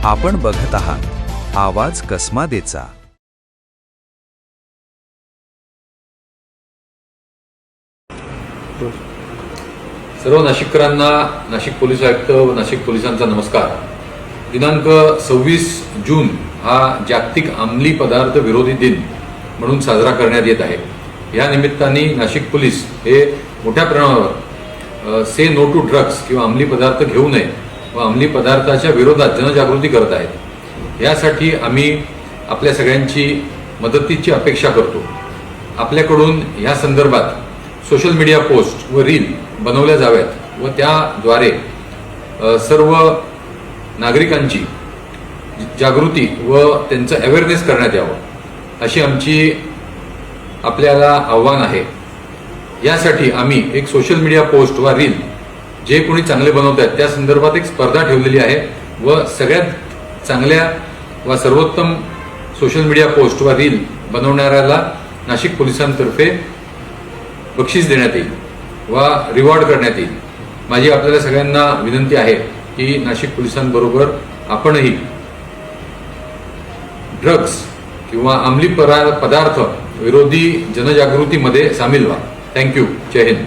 आपण बघत आहात आवाज कसमादेचा। सर्व नाशिककरांना नाशिक पोलीस आयुक्त व नाशिक पोलिसांचा नमस्कार। दिनांक 26 जून हा जागतिक अंमली पदार्थ विरोधी दिन म्हणून साजरा करण्यात येत आहे। या निमित्ताने नाशिक पोलीस हे मोठ्या प्रमाणावर से नो टू ड्रग्स किंवा अंमली पदार्थ घेऊ नये व अंमली पदार्थाच्या विरोधात जनजागृती करत आहेत। यासाठी आम्ही आपल्या सगळ्यांची मदतीची अपेक्षा करतो। आपल्याकडून या संदर्भात सोशल मीडिया पोस्ट व रील बनवल्या जाव्यात व त्याद्वारे सर्व नागरिकांची जागृती व त्यांचं अवेअरनेस करण्यात यावं अशी आमची आपल्याला आव्हान आहे। यासाठी आम्ही एक सोशल मीडिया पोस्ट व रील जे कोणी चांगले बनवत आहेत त्या संदर्भात एक स्पर्धा ठेवलेली आहे व सगळ्यात चांगल्या व सर्वोत्तम सोशल मीडिया पोस्ट व रील बनवणाऱ्याला नाशिक पोलिसांतर्फे बक्षीस देण्यात येईल व रिवॉर्ड करण्यात येईल। माझी आपल्याला सगळ्यांना विनंती आहे की नाशिक पोलिसांबरोबर आपणही ड्रग्स किंवा अंमली पदार्थ विरोधी जनजागृतीमध्ये सामील व्हा। थँक्यू। जय हिंद।